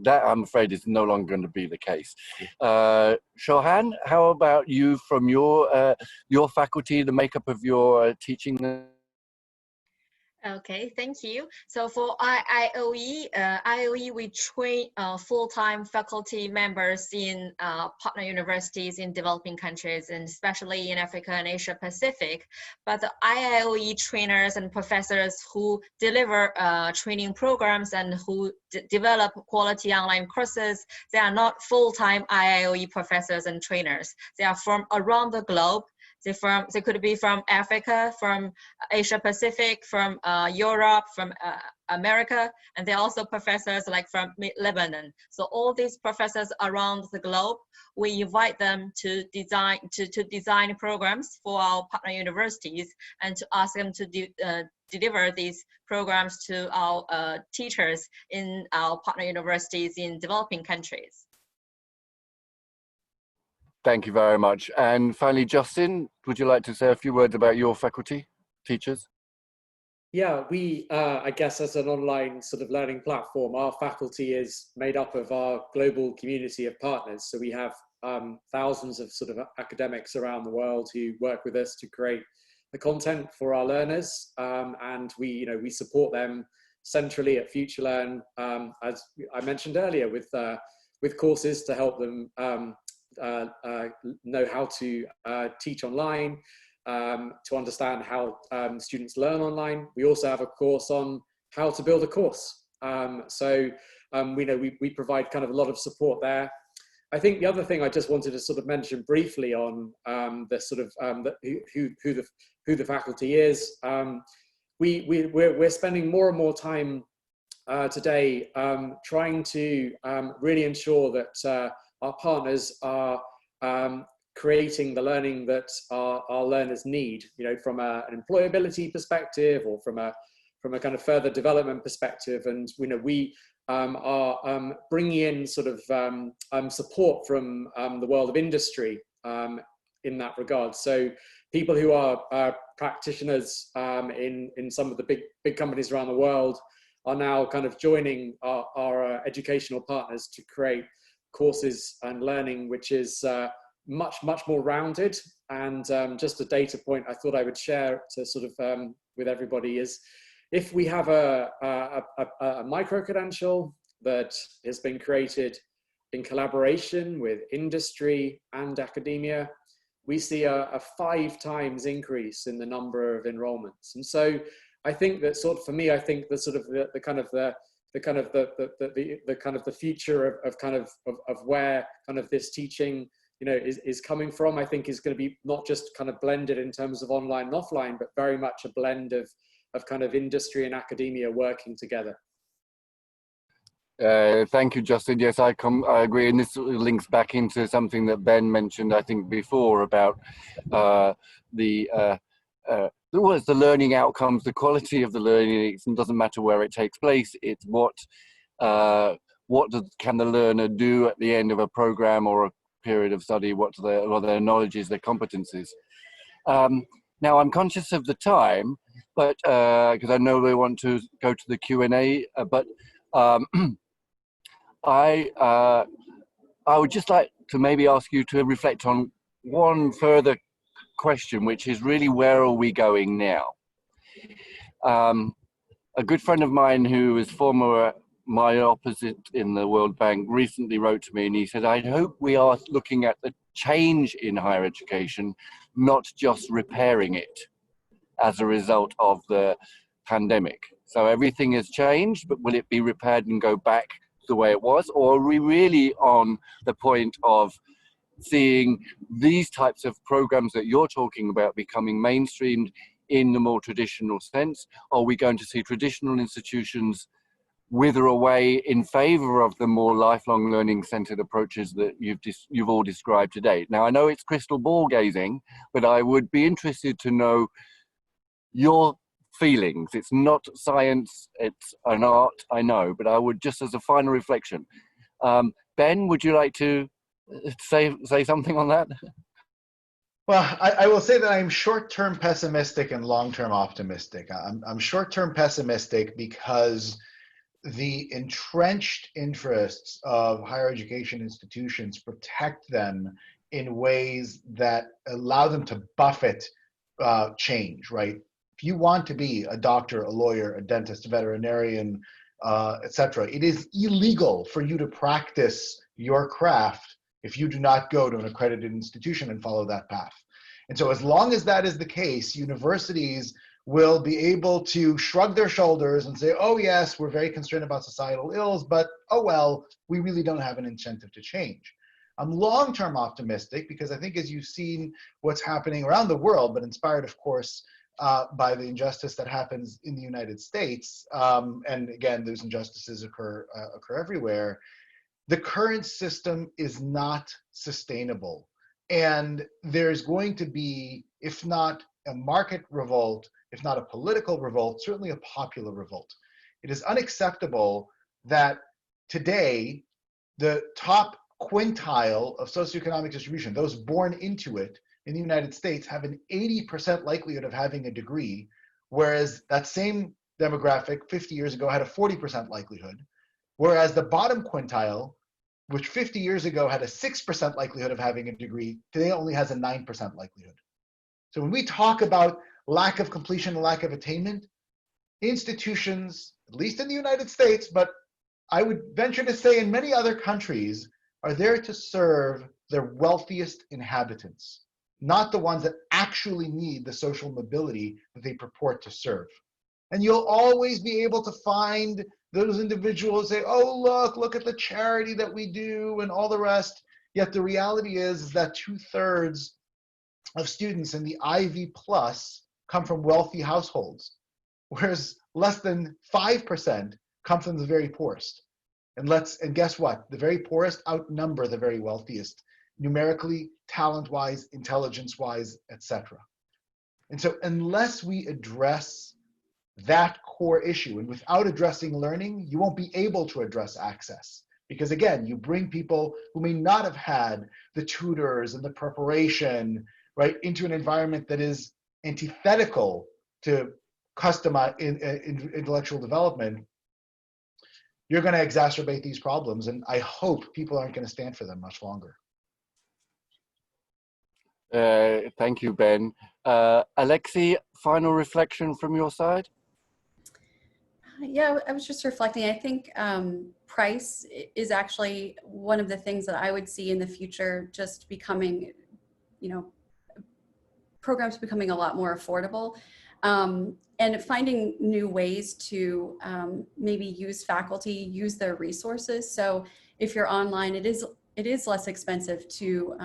I'm afraid is no longer going to be the case. Shohan, how about you from your faculty, the makeup of your teaching? Okay, thank you. So for IOE, we train full-time faculty members in partner universities in developing countries, and especially in Africa and Asia Pacific. But the IOE trainers and professors who deliver training programs and who develop quality online courses, they are not full-time IOE professors and trainers. They are from around the globe. They could be from Africa, from Asia Pacific, from Europe, from America, and they're also professors like from Lebanon. So all these professors around the globe, we invite them to design programs for our partner universities and to ask them to deliver these programs to our teachers in our partner universities in developing countries. Thank you very much. And finally, Justin, would you like to say a few words about your faculty, teachers? Yeah, we, I guess as an online sort of learning platform, our faculty is made up of our global community of partners. So we have thousands of sort of academics around the world who work with us to create the content for our learners. And we support them centrally at FutureLearn, as I mentioned earlier, with courses to help them know how to teach online, to understand how students learn online. We also have a course on how to build a course. We provide kind of a lot of support there. I think the other thing I just wanted to sort of mention briefly on the sort of who the faculty is. We're spending more and more time today trying to really ensure that our partners are creating the learning that our learners need, from an employability perspective or from a kind of further development perspective. And we are bringing in sort of support from the world of industry in that regard. So people who are practitioners in some of the big companies around the world are now kind of joining our educational partners to create courses and learning which is much more rounded. And just a data point I thought I would share to sort of with everybody is, if we have a micro credential that has been created in collaboration with industry and academia, we see a 5 times increase in the number of enrollments. And so I think that sort of, for me, I think that sort of the kind of the future of where kind of this teaching is coming from, I think is going to be not just kind of blended in terms of online and offline, but very much a blend of kind of industry and academia working together. Thank you, Justin. Yes, I agree, and this links back into something that Ben mentioned, I think, before about the learning outcomes, the quality of the learning. It doesn't matter where it takes place. It's what can the learner do at the end of a program or a period of study? What are their knowledges, their competencies? Now, I'm conscious of the time, but because I know they want to go to the Q&A, but I would just like to maybe ask you to reflect on one further question, which is really, where are we going now? A good friend of mine who is my opposite in the World Bank recently wrote to me, and he said, I hope we are looking at the change in higher education, not just repairing it as a result of the pandemic. So everything has changed, but will it be repaired and go back to the way it was? Or are we really on the point of seeing these types of programs that you're talking about becoming mainstreamed in the more traditional sense? Are we going to see traditional institutions wither away in favor of the more lifelong learning centered approaches that you've all described today? Now, I know it's crystal ball gazing, but I would be interested to know your feelings. It's not science, it's an art, I know, but I would, just as a final reflection. Ben, would you like to say something on that? Well, I will say that I'm short-term pessimistic and long-term optimistic. I'm short-term pessimistic because the entrenched interests of higher education institutions protect them in ways that allow them to buffet change, right? If you want to be a doctor, a lawyer, a dentist, a veterinarian, etc., it is illegal for you to practice your craft if you do not go to an accredited institution and follow that path. And so as long as that is the case, universities will be able to shrug their shoulders and say, oh yes, we're very concerned about societal ills, but oh well, we really don't have an incentive to change. I'm long-term optimistic because I think, as you've seen what's happening around the world, but inspired of course by the injustice that happens in the United States, and again, those injustices occur everywhere, the current system is not sustainable. And there's going to be, if not a market revolt, if not a political revolt, certainly a popular revolt. It is unacceptable that today the top quintile of socioeconomic distribution, those born into it in the United States, have an 80% likelihood of having a degree, whereas that same demographic 50 years ago had a 40% likelihood, whereas the bottom quintile, which 50 years ago had a 6% likelihood of having a degree, today only has a 9% likelihood. So when we talk about lack of completion and lack of attainment, institutions, at least in the United States, but I would venture to say in many other countries, are there to serve their wealthiest inhabitants, not the ones that actually need the social mobility that they purport to serve. And you'll always be able to find those individuals say, oh, look at the charity that we do and all the rest. Yet the reality is that 2/3 of students in the Ivy Plus come from wealthy households, whereas less than 5% come from the very poorest. And guess what? The very poorest outnumber the very wealthiest, numerically, talent-wise, intelligence-wise, etc. And so unless we address that core issue, and without addressing learning, you won't be able to address access. Because again, you bring people who may not have had the tutors and the preparation, right, into an environment that is antithetical to customized intellectual development. You're going to exacerbate these problems, and I hope people aren't going to stand for them much longer. Thank you, Ben. Alexi, final reflection from your side? Yeah, I was just reflecting. I think price is actually one of the things that I would see in the future just becoming, programs becoming a lot more affordable, and finding new ways to maybe use faculty, use their resources. So if you're online, it is less expensive to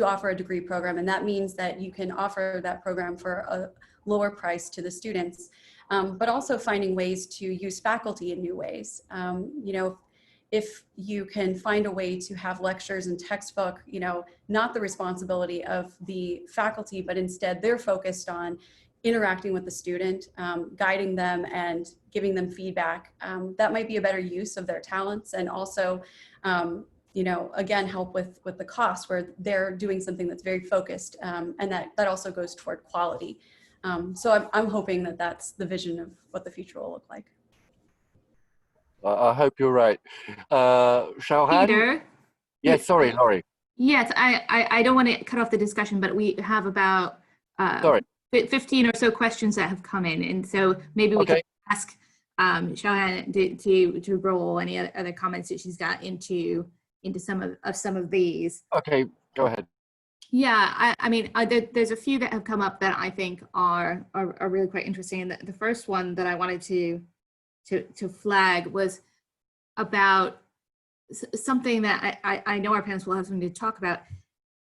offer a degree program, and that means that you can offer that program for a lower price to the students. But also finding ways to use faculty in new ways. If you can find a way to have lectures and textbook, not the responsibility of the faculty, but instead they're focused on interacting with the student, guiding them and giving them feedback. That might be a better use of their talents, and also, again, help with the cost, where they're doing something that's very focused, and that also goes toward quality. So I'm hoping that that's the vision of what the future will look like. I hope you're right. Xiaohan? Peter? Yes, sorry, Laurie. Yes, I don't want to cut off the discussion, but we have about Sorry. 15 or so questions that have come in. And so maybe we Okay. can ask Xiaohan to roll any other comments that she's got into some of these. Okay, go ahead. Yeah, I mean, there's a few that have come up that I think are really quite interesting. And the first one that I wanted to flag was about something that I know our panelists will have something to talk about.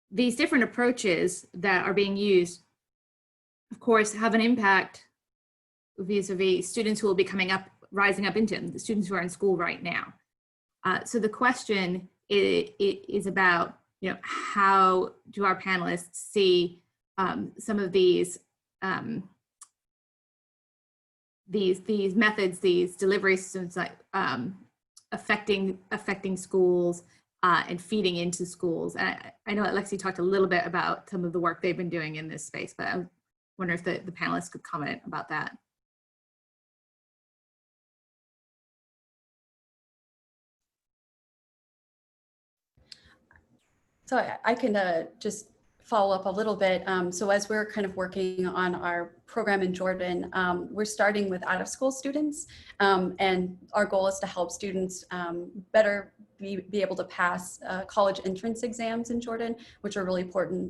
These different approaches that are being used, of course, have an impact vis-a-vis students who will be rising up into them, the students who are in school right now. So the question is about, how do our panelists see some of these methods, these delivery systems, like affecting schools and feeding into schools. And I know Alexi talked a little bit about some of the work they've been doing in this space, but I wonder if the panelists could comment about that. So I can just follow up a little bit. So as we're kind of working on our program in Jordan, we're starting with out-of-school students, and our goal is to help students better be able to pass college entrance exams in Jordan, which are really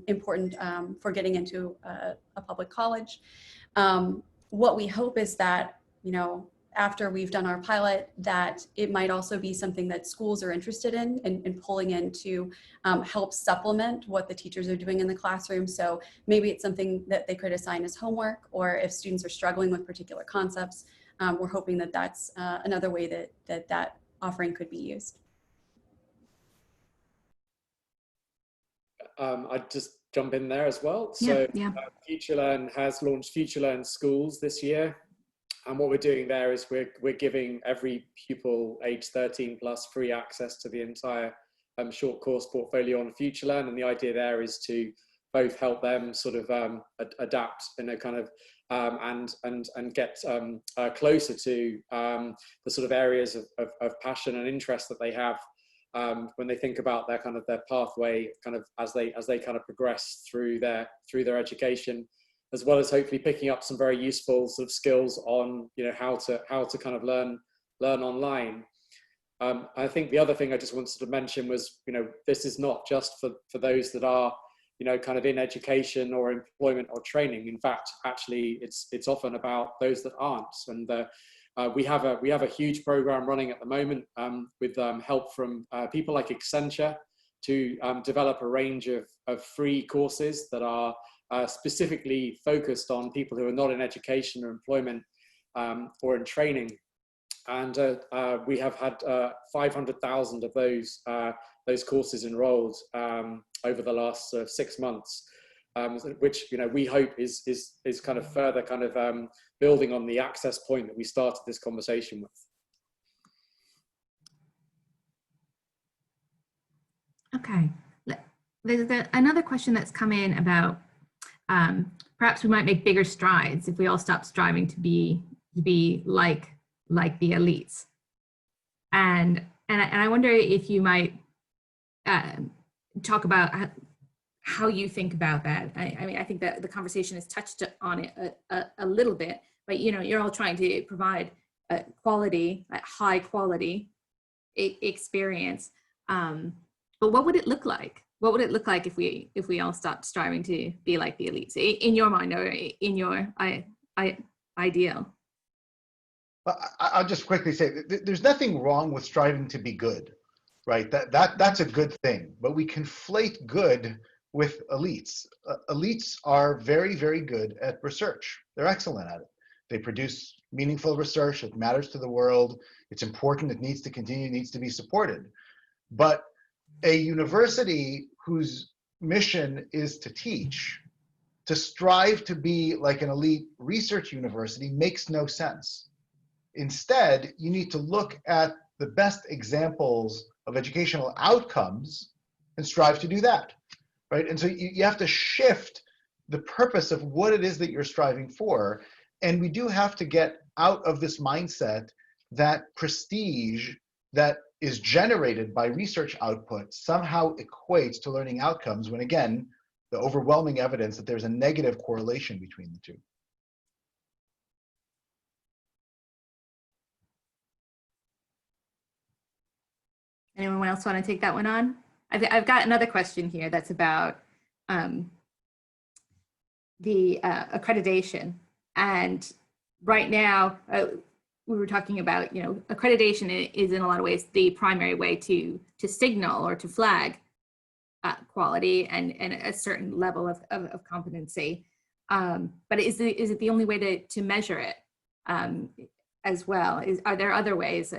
important for getting into a public college. What we hope is that, after we've done our pilot, that it might also be something that schools are interested in pulling in to help supplement what the teachers are doing in the classroom. So maybe it's something that they could assign as homework, or if students are struggling with particular concepts, we're hoping that that's another way that offering could be used. I'd just jump in there as well. Yeah, So FutureLearn has launched FutureLearn Schools this year. And what we're doing there is we're giving every pupil age 13 plus free access to the entire short course portfolio on FutureLearn. And the idea there is to both help them sort of adapt in a kind of and get closer to the sort of areas of passion and interest that they have when they think about their pathway kind of as they kind of progress through their education, as well as hopefully picking up some very useful sort of skills on how to kind of learn online. I think the other thing I just wanted to mention was this is not just for those that are kind of in education or employment or training. In fact, actually it's often about those that aren't. And we have a huge program running at the moment with help from people like Accenture to develop a range of free courses that are specifically focused on people who are not in education or employment or in training. And we have had 500,000 of those courses enrolled over the last 6 months, which we hope is kind of further kind of building on the access point that we started this conversation with. Okay, there's another question that's come in about perhaps we might make bigger strides if we all stop striving to be like the elites. And I wonder if you might talk about how you think about that. I mean, I think that the conversation has touched on it a little bit, but you're all trying to provide a high quality experience. But what would it look like? What would it look like if we all stopped striving to be like the elites in your mind or in your ideal? Well, I'll just quickly say there's nothing wrong with striving to be good, right? That's a good thing. But we conflate good with elites. Elites are very, very good at research. They're excellent at it. They produce meaningful research. It matters to the world. It's important. It needs to continue. It needs to be supported. But a university whose mission is to teach, to strive to be like an elite research university makes no sense. Instead, you need to look at the best examples of educational outcomes and strive to do that, right? And so you have to shift the purpose of what it is that you're striving for. And we do have to get out of this mindset that prestige that is generated by research output somehow equates to learning outcomes when, again, the overwhelming evidence that there's a negative correlation between the two. Anyone else want to take that one on? I've got another question here that's about the accreditation. And right now, we were talking about, accreditation is in a lot of ways the primary way to signal or to flag quality and a certain level of competency. But is it the only way to measure it as well? Are there other ways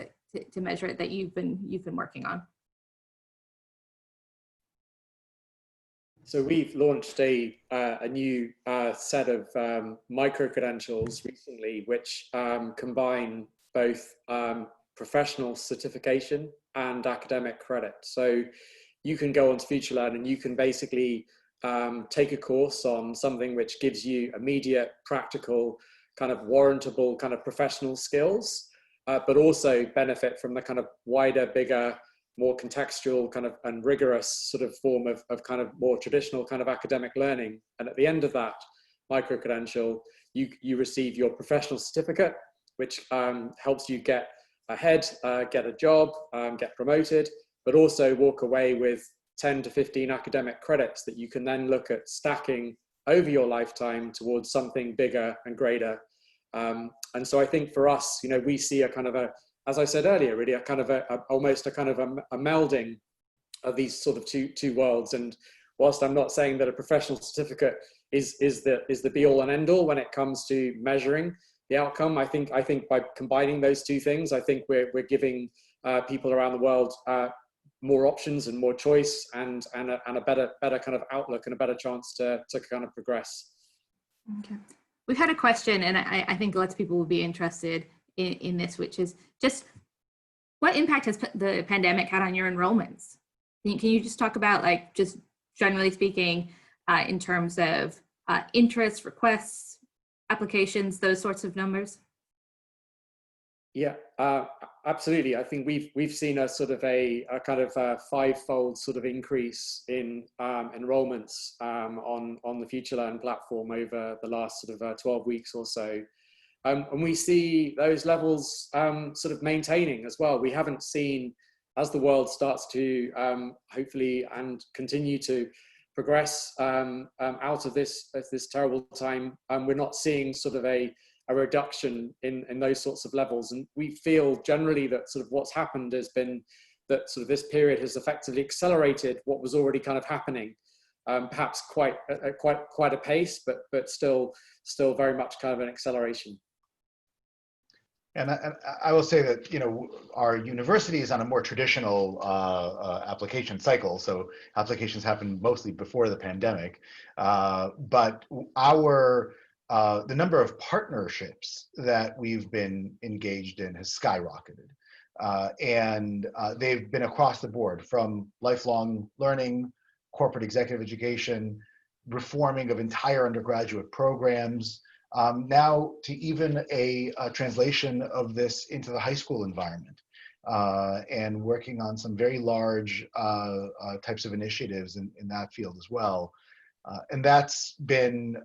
to measure it that you've been working on? So we've launched a new set of micro-credentials recently, which combine both professional certification and academic credit. So you can go onto FutureLearn and you can basically take a course on something which gives you immediate, practical, kind of warrantable kind of professional skills, but also benefit from the kind of wider, bigger, more contextual kind of and rigorous sort of form of kind of more traditional kind of academic learning. And at the end of that micro-credential, you receive your professional certificate, which helps you get ahead, get a job, get promoted, but also walk away with 10 to 15 academic credits that you can then look at stacking over your lifetime towards something bigger and greater. And so I think for us, we see a kind of as I said earlier, really a kind of almost a kind of a melding of these sort of two worlds. And whilst I'm not saying that a professional certificate is the be all and end all when it comes to measuring the outcome, I think by combining those two things, I think we're giving people around the world more options and more choice and a better kind of outlook and a better chance to kind of progress. Okay. We've had a question, and I think lots of people will be interested in this, which is just what impact has the pandemic had on your enrollments? Can you just talk about, like, just generally speaking, in terms of interest, requests, applications, those sorts of numbers? Yeah, absolutely. I think we've seen a sort of a kind of five-fold sort of increase in enrollments on the FutureLearn platform over the last sort of 12 weeks or so. And we see those levels sort of maintaining as well. We haven't seen, as the world starts to hopefully and continue to progress out of this terrible time, we're not seeing sort of a reduction in those sorts of levels. And we feel generally that sort of what's happened has been that sort of this period has effectively accelerated what was already kind of happening, perhaps quite a pace, but still very much kind of an acceleration. And I will say that, our university is on a more traditional application cycle. So applications happened mostly before the pandemic, but the number of partnerships that we've been engaged in has skyrocketed. And they've been across the board, from lifelong learning, corporate executive education, reforming of entire undergraduate programs, now to even a translation of this into the high school environment, and working on some very large types of initiatives in that field as well. And that's been,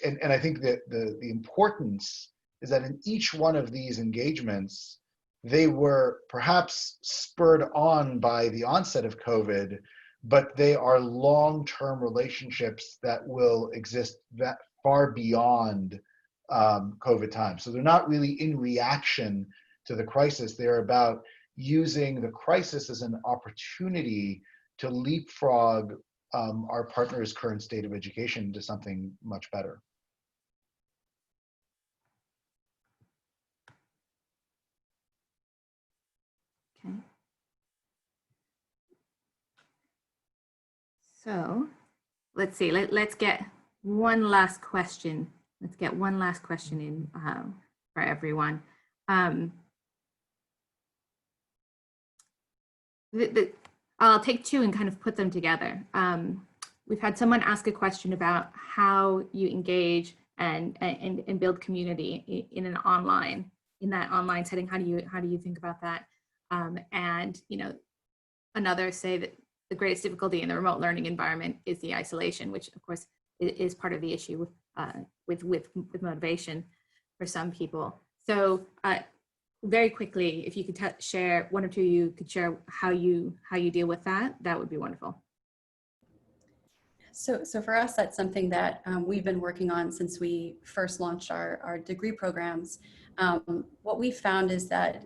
and I think that the importance is that in each one of these engagements, they were perhaps spurred on by the onset of COVID, but they are long-term relationships that will exist that far beyond COVID time. So they're not really in reaction to the crisis. They're about using the crisis as an opportunity to leapfrog our partners' current state of education to something much better. Okay. So let's see, let's get one last question. Let's get one last question in for everyone. I'll take two and kind of put them together. We've had someone ask a question about how you engage and build community in an online in that online setting? How do you think about that? And another say that the greatest difficulty in the remote learning environment is the isolation, which of course is part of the issue with motivation for some people. So very quickly, if you could share, one or two of you could share how you deal with that, that would be wonderful. So for us, that's something that we've been working on since we first launched our degree programs. What we found is that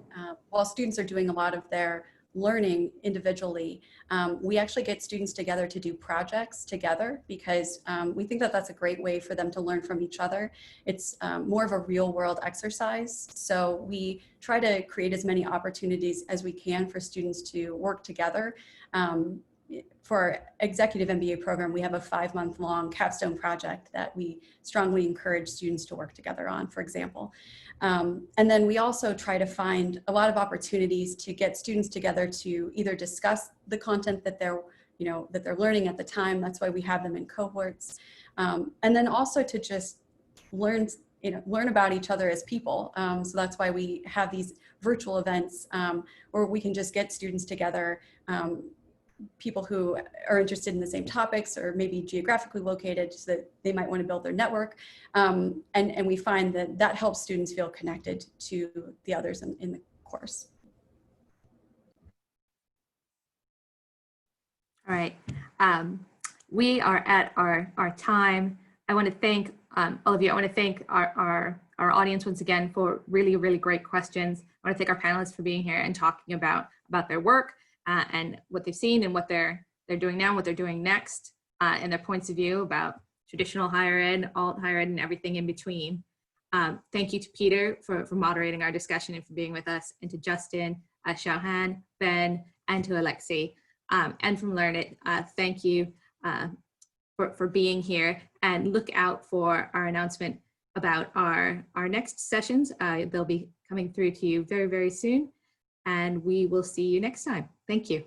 while students are doing a lot of their learning individually, we actually get students together to do projects together because we think that that's a great way for them to learn from each other. It's more of a real world exercise. So we try to create as many opportunities as we can for students to work together. For our executive MBA program, we have a 5-month-long capstone project that we strongly encourage students to work together on, for example. And then we also try to find a lot of opportunities to get students together to either discuss the content that they're learning at the time. That's why we have them in cohorts. And then also to just learn about each other as people. So that's why we have these virtual events where we can just get students together, people who are interested in the same topics or maybe geographically located so that they might want to build their network. And we find that that helps students feel connected to the others in the course. All right, we are at our time. I want to thank all of you. I want to thank our audience once again for really, really great questions. I want to thank our panelists for being here and talking about their work and what they've seen and what they're doing now, what they're doing next, and their points of view about traditional higher ed, alt higher ed, and everything in between. Thank you to Peter for moderating our discussion and for being with us, and to Justin, Xiaohan, Ben, and to Alexi. And from Learn It, thank you for being here, and look out for our announcement about our next sessions. They'll be coming through to you very, very soon, and we will see you next time. Thank you.